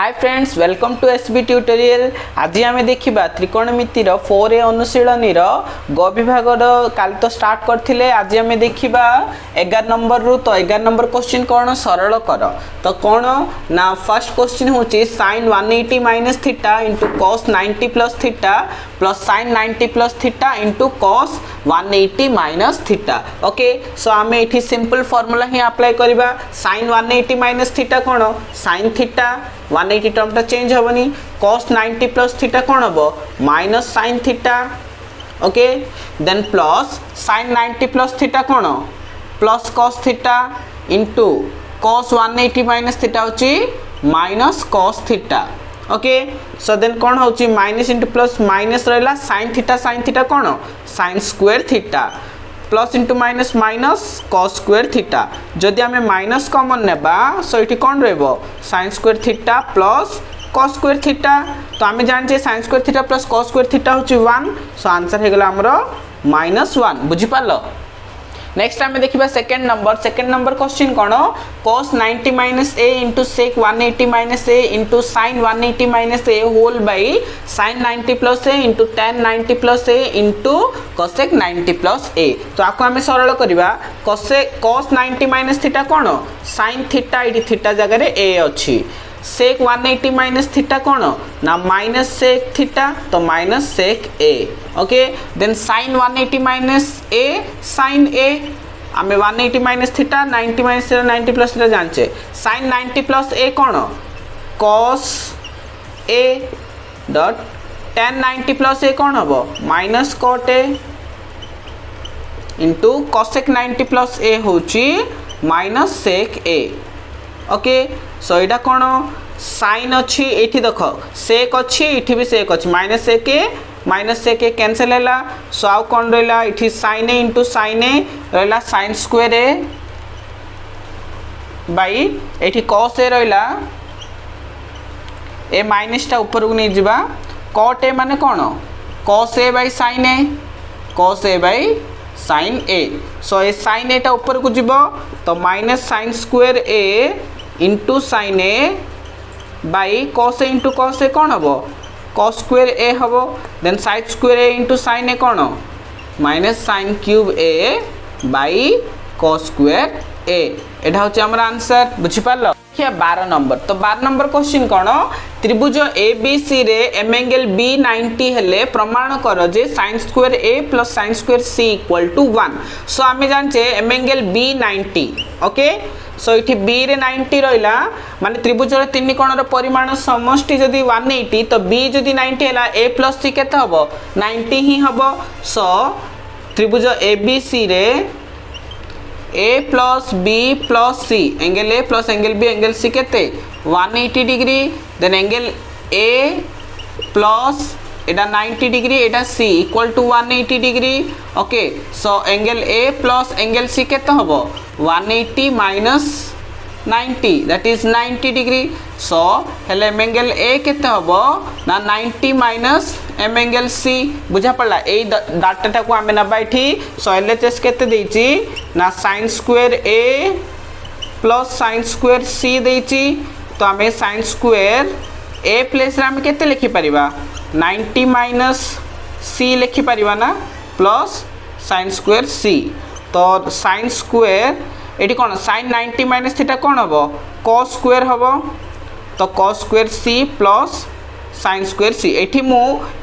Hi friends welcome to SB tutorial. आज आम देखा त्रिकोणमितिर 4A अनुशीलनी ग विभाग काल तो स्टार्ट करथिले। आज आम देखा 11 नंबर रु। तो 11 नंबर क्वेश्चन कौन सरल कर तो कौन ना फर्स्ट क्वेश्चन होची sin 180 minus theta into cos 90 plus theta plus sin 90 plus theta into cos 180 minus theta. Okay so आम ये सिंपल फॉर्मूला ही अप्लाई करवा। sin 180 माइनस थीटा कौन sin थीटा 180 टर्म चेंज हेनी cos 90 प्लस थीटा कौन हम minus sin theta. Okay then plus sin 90 plus theta कौन plus cos theta into cos 180 minus theta होची minus cos theta. Okay so then कौन होची minus into plus minus रहा sin theta कौन sin square theta plus into minus minus cos square theta. जदि आम minus common नेबा सो ये कौन रहिबो sin square theta plus cos square theta. तो आम जाने sin square theta plus cos square theta होची 1। सो आंसर हो गला हमरो -1। बुझी पालो। नेक्स्ट आम देखा सेकेंड नंबर क्वेश्चन कौन cos 90 minus A into sec 180 minus A into sin 180 minus A whole by sin 90 plus A into tan 90 plus A into cosec 90 plus A. तो आपको आम सरल करवा cos 90 माइनस थीटा कौन sin theta ये theta जगह A अच्छी sec 180 minus theta कौन ना माइनस sec थीटा तो minus sec A. Okay then sin 180 minus A sin A आम 180 minus theta 90 minus 90 plus theta जानचे sin 90 प्लस ए कौन cos A dot tan 90 plus A कौन हम minus cot A into cosec 90 plus A होची minus sec A. Okay so यहाँ कौन sign अच्छी ये देख सेक अच्छी ये भी सेक अच्छी माइनस सेक कैंसल है। सो आउ कौन रहा ये साइन ए इंटू साइन ए रहा साइन स्क्वायर ए बाई ये कॉस ए रहा ए माइनस टा ऊपर को नहीं जावा कॉट ए माने कौन cos A by sine A cos A by sine A. So A sine A टा ऊपर को जीव तो minus sine square A into sine A by cos A into cos A कौन हम कॉस स्क्वायर ए हम then sine square A into sine A कौन minus sine cube A by cos square A. एटा होची हमर answer. बुझी पारलो। देखिए 12 number. तो 12 नंबर क्वेश्चन कौन त्रिभुज ए बी सी रे एम एंगल बी 90 हेले प्रमाण कर जे sin square A plus sin square C equal to 1। So आम जाने M angle B 90। Okay so ये बी रे 90 रहा माने त्रिभुज तीन कोण परिमाण समष्टि जदि 180 तो बी जदि 90 है ए प्लस सी केते हम 90 ही हम। सो त्रिभुज ए बी सी रे A plus B plus C angle A plus angle B angle C केते 180 degree then angle A plus एटा 90 डिग्री एटा C equal to 180 degree. Okay so angle A plus angle C केते हम 180 minus 90 that is 90 degree. So हेले एम angle ए केते हम ना 90 माइनस एम एंगल सी। बुझा पड़ा ए डाटा को आम नबा ये। सो एलएचएस केते देछि ना sin square A plus sin square सी देछि। तो आम sin स्क्वायर ए प्लेस रे आम केते लिखि परिबा 90 माइनस सी लिखि परिबा ना प्लस sin स्क्वायर सी। तो sin स्क्वायर ये कौन sin 90 माइनस थीटा कौन हम cos स्क्वायर हम तो cos square C plus sin square C. ये मु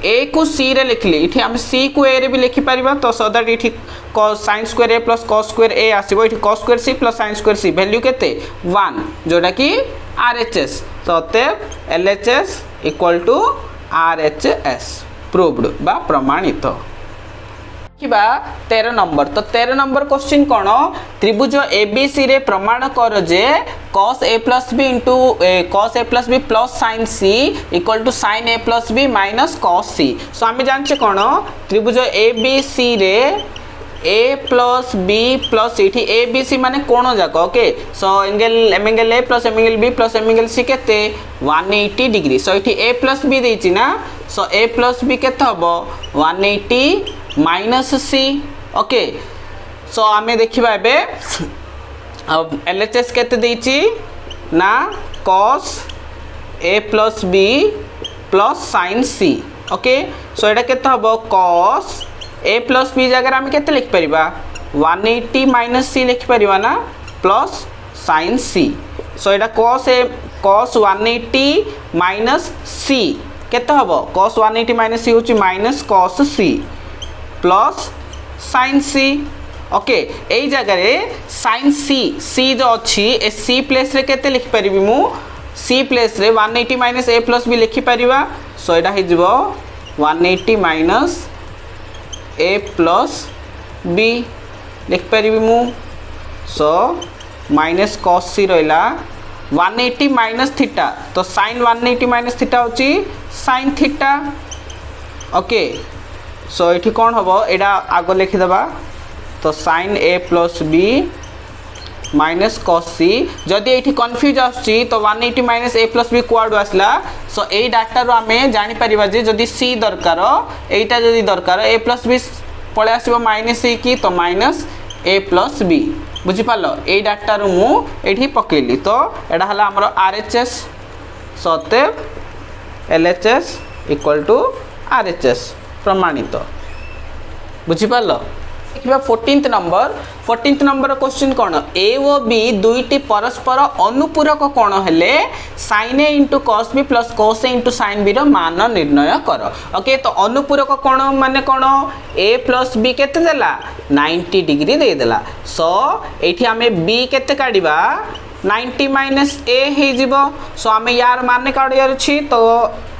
ए को सी रे लिखली ये आम सी को ए रे भी लिखि परिबा। तो सो दैट ये sin square A plus cos square A आसीबो ये cos square C plus sin square C value केते 1 जोटा कि RHS। तो अतएव LHS equal to RHS proved बा प्रमाणित। 13 नंबर। तो 13 नंबर क्वेश्चन कौन त्रिभुज ए बी सी रे प्रमाण कर जे cos a plus B into cos a plus B plus sin c equal to sin a plus B minus cos c। So आम जानचे कौन त्रिभुज ए बी सी रे ए प्लस बी प्लस ये ए बी सी माने कोण जाक। Okay so M angle A plus M angle B plus M angle C केते 180 डिग्री। सो ये ए प्लस बी देछि ना सो ए प्लस बी केते हबो 180 माइनस सी। ओके सो आमे देखिबा एबे एलएचएस केते देछि ना cos ए plus B plus sine C okay so एटा केते हबो cos ए प्लस बी जगह आम केते लिख परिबा 180 माइनस सी लिख परिबा ना प्लस साइन सी सो एटा cos 180 माइनस सी केते हबो cos 180 माइनस सी होची minus cos C plus sine C okay एई जगह रे साइन सी जो अच्छी ए सी प्लेस रे केते लिख परिबी मु सी प्लेस रे 180 माइनस ए प्लस बी लिखि परिबा सो एटा हे जिवो 180 माइनस ए प्लस बी लिख परिबी मु सो माइनस cos सी रहिला 180 माइनस थीटा तो साइन 180 माइनस थीटा होची साइन थीटा ओके सो ये कौन हम यहाँ आग लिखिदेबा तो साइन ए प्लस बी माइनस cos सी जदि ये कन्फ्यूज आसुची तो 180 माइनस ए प्लस बी कुआडू आसला सो ये डाटा रो आमे जानि परिबा जे जदि सी दरकार एटा जदि दरकार ए प्लस बी पळे आसीबो माइनस ए की तो माइनस ए प्लस बी बुझी पालो ए डाटा रो मु एठी पकेली तो एडा हला हमर आरएचएस सते एलएचएस इक्वल टू आरएचएस प्रमाणित बुझी पालो देखिबा 14th नंबर क्वेश्चन कोन ए ओ बी दुईटी परस्पर अनुपूरक कोण हेले sin a * cos b + cos a * sin b रो मान निर्णय कर ओके तो अनुपूरक कोण माने कोण a + b केते देला 90 डिग्री दे देला सो एठी हमें b केते काढिबा 90 माइनस a हे जिवो सो हमें यार मान काढियार छी तो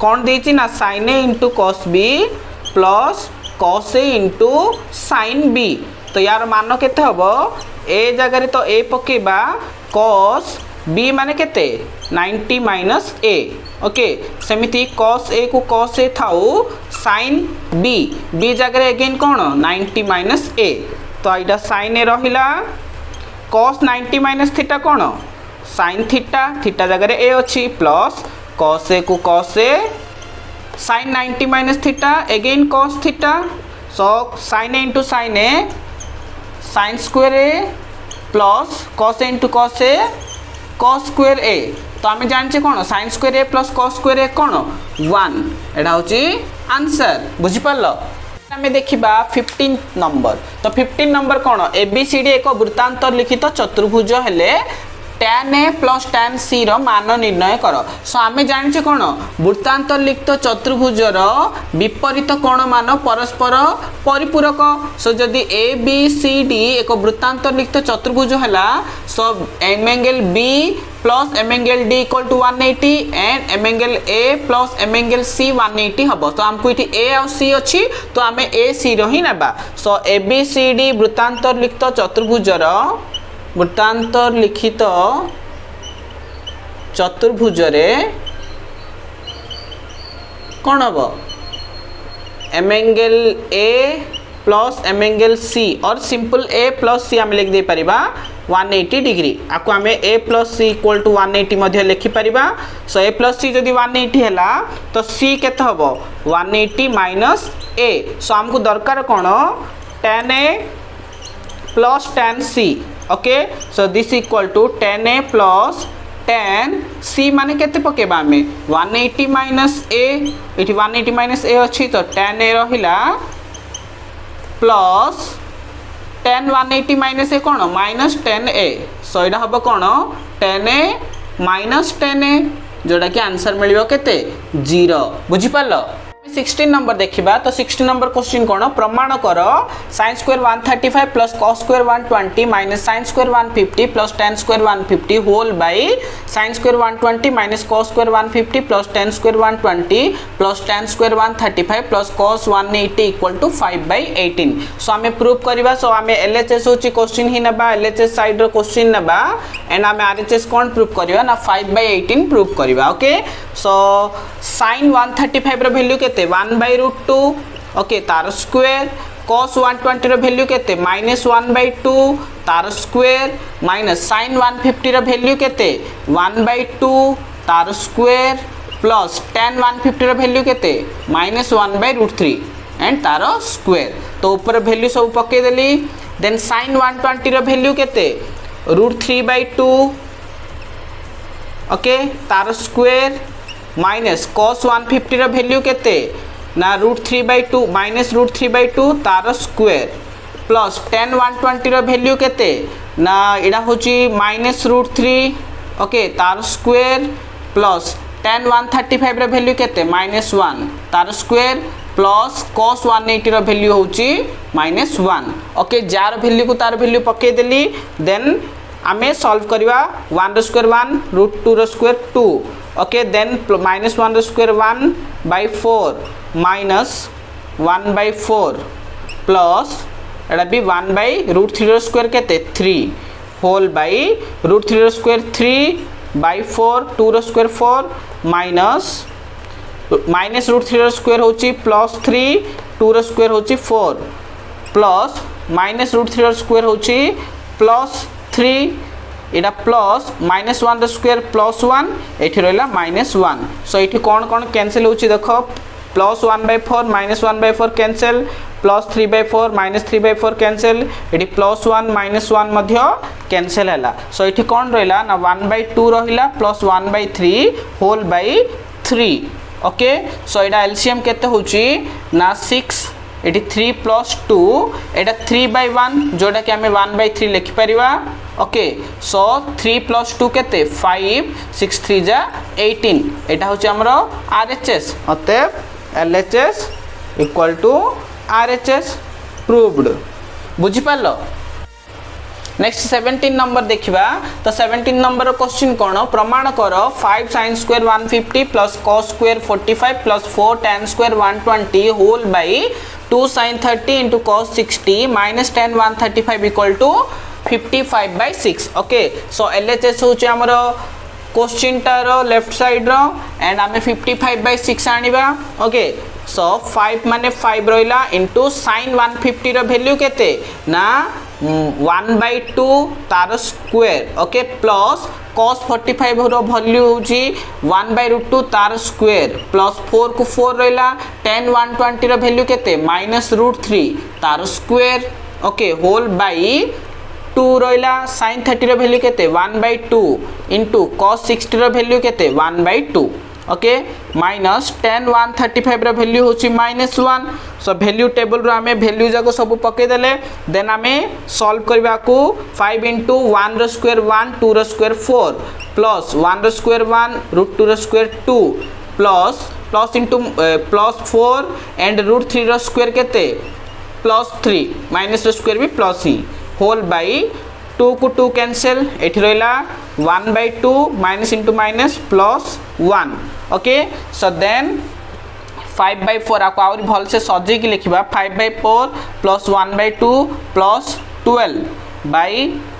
कोन देछि ना sin a * cos b plus cos a * sin b तो यार मान केते हबो ए जगह तो ए पकेबा cos b माने केते 90 माइनस a ओके सेमिति cos a को cos a थाउ sin b जगह अगेन कोन 90 माइनस a तो एटा sin a रहिला cos 90 माइनस थीटा कोन sin थीटा जगह a अछि प्लस cos a को cos a sin 90 minus theta again cos थीटा so sin a * sin a sin square a plus cos a * cos a cos square a तो आम जाने कौन sin square a plus cos square a कौन 1 एटा होची answer बुझी पारलो आम देखा 15th नंबर तो 15 नंबर कौन एबीसीडी एक वृत्तांत लिखित चतुर्भुज हेले tan a plus tan c रो मान निर्णय कर सो आमे जानिछे कोन वृत्तांत लिखित चतुर्भुजर विपरीत कोण मान परस्पर परिपूरक सो जदि a b c d एक वृत्तांत लिखित चतुर्भुज हला so m angle b plus m angle d equal to 180 and m angle a plus m angle c 180 हबो तो हमको इठी a और c अछि तो आमे a c रो ही नेबा सो a b c d वृत्तांत लिखित चतुर्भुजर वृत्तांत लिखित चतुर्भुज रे कौन हम M angle A plus M angle C और सिंपल ए प्लस सी आम लिख दे परिबा 180 डिग्री आपको आम ए प्लस सी इक्वल टू 180 मध्य लिखि परिबा सो ए प्लस सी जदि 180 हैला तो सी केते हबो 180 माइनस ए सो हमको दरकार कोन tan a plus tan c okay so this equal to tan a plus tan c माने केते पकेबा हमें 180 माइनस a एठी 180 माइनस a अछि तो tan a रहिला plus tan 180 minus a cone minus tan a सो एडा हबो कोन tan a minus tan a जोडा कि आंसर मिलियो केते 0 बुझि पालो 16 नंबर देखिबा तो 16 नंबर क्वेश्चन कोन प्रमाण कर sin square 135 plus cos square 120 minus sin square 150 plus tan square 150 whole by sin square 120 minus cos square 150 plus tan square 120 plus tan square 135 plus cos 180 equal to 5/18 so हमें proof करबा सो हमें LHS होची question ही नबा LHS side रो question नबा and हमें RHS कोन proof करबा ना 5/18 proof करबा ओके सो sin 135 रो वैल्यू केते 1/√2 ओके तार स्क्वायर cos 120 रो वैल्यू केते -1/2 तार स्क्वायर माइनस sin 150 रो वैल्यू केते 1/2 तार स्क्वायर प्लस tan 150 रो वैल्यू केते -1/√3 एंड तार स्क्वायर तो ऊपर वैल्यू सब पके देली देन sin 120 रो वैल्यू केते √3/2 ओके तार स्क्वायर माइनस cos 150 रो वैल्यू केते ना √3/2 माइनस √3/2 तार स्क्वायर प्लस tan 120 रो वैल्यू केते ना एडा होची माइनस √3 ओके तार स्क्वायर प्लस tan 135 रो वैल्यू केते -1 तार स्क्वायर प्लस cos 180 रो वैल्यू होची -1 ओके जार वैल्यू को तार वैल्यू पके देली देन आमे सॉल्व करबा 1 रो स्क्वायर 1 √2 रो स्क्वायर 2 ओके देन -1 रो स्क्वायर 1/4 माइनस 1/4 प्लस एडा भी 1/√3 रो स्क्वायर केते 3 होल बाय √3 रो स्क्वायर 3/4 2 रो स्क्वायर 4 माइनस √3 रो स्क्वायर होची +3 2 रो स्क्वायर होची 4 प्लस माइनस √3 रो स्क्वायर होची +3 एटा प्लस -1 रो स्क्वायर +1 एठी रहला -1 सो एठी कोन कोन कैंसिल होची देखो +1/4 -1/4 कैंसिल +3/4 -3/4 कैंसिल एठी +1 -1 मध्य कैंसिल हैला सो एठी कोन रहला ना 1/2 रहिला plus 1/3 whole by 3 okay so एटा एलसीएम केते होची ना 6 एटी 3 प्लस 2 एटा 3/1 जोटा कि हमें 1/3 लिखि परिवा ओके सो 3 प्लस 2 केते 5 6 3 जा 18 एटा होची हमरो आरएचएस अतएव LHS equal to RHS proved बुझी पालो नेक्स्ट 17 नंबर देखिबा तो 17 नंबर क्वेश्चन कोन प्रमाण कर 5 sin square 150 plus cos square 45 plus 4 tan square 120 whole by 2 sin 30 into cos 60 minus tan 135 equal to 55/6 okay so LHS होचे हमर क्वेश्चन टारो लेफ्ट साइड रो एंड आमे 55/6 आनिबा ओके सो 5 माने 5 रहिला इनटू sin 150 रो वैल्यू केते ना 1/2 तार स्क्वायर ओके प्लस cos 45 रो वैल्यू होची 1/√2 तार स्क्वायर प्लस 4 को 4 रहिला tan 120 रो वैल्यू केते -√3 तार स्क्वायर ओके होल बाय 2 रहिला sin 30 रो वैल्यू केते 1/2 इनटू cos 60 रो वैल्यू केते 1/2 ओके माइनस tan 135 रो वैल्यू होची -1 सो वैल्यू टेबल रो हमें वैल्यू जाको सब पके देले देन हमें सॉल्व करबा को 5 into 1 रो स्क्वायर 1 2 रो स्क्वायर 4 प्लस 1 रो स्क्वायर 1 √2 रो स्क्वायर 2 प्लस इनटू +4 एंड √3 रो स्क्वायर केते +3 माइनस रो स्क्वायर भी प्लस ही होल बाय 2 को 2 कैंसिल एठी रहला 1/2 minus into minus +1 okay so then 5/4 आपको और भल से सजे की लिखिबा 5/4 प्लस 1/2 प्लस 12 बाय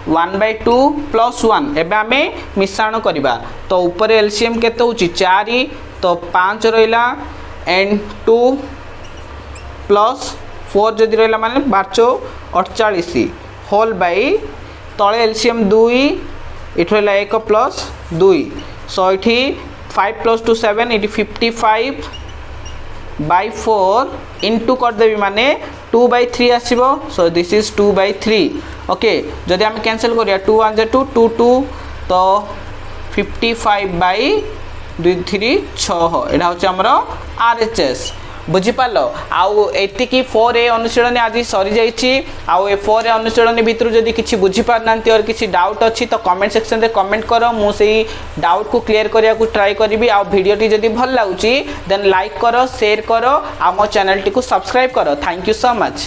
1/2 प्लस 1 एबे हमें मिश्रण करबा तो ऊपर एलसीएम केते होची 4 तो 5 रहला एंड 2 प्लस 4 जदि रहला माने 48 होल बाय तळे एलसीएम 2 इठ रहला 1 प्लस 2 सो इठी 5 प्लस 2 7 इठी 55/4 इनटू कर देबी माने 2/3 आसीबो सो दिस इज 2/3 ओके जदि हम कैंसिल करिया 2 1 जा 2 2 2 तो 55/2 6 एडा होचे हमरो आरएचएस बुझी पालो आउ एति की 4A अनुशीलन आज सरी जाईची आउ ए 4A अनुशीलन भितर जदि किछि बुझी पार नांती और किछि डाउट अछि तो कमेंट सेक्शन रे कमेंट करो मु सेही डाउट को क्लियर करिया को ट्राई करबी आउ वीडियो टी जदि भल लागुची देन लाइक करो शेयर करो आ मो चैनल टी को सब्सक्राइब करो थैंक यू सो मच।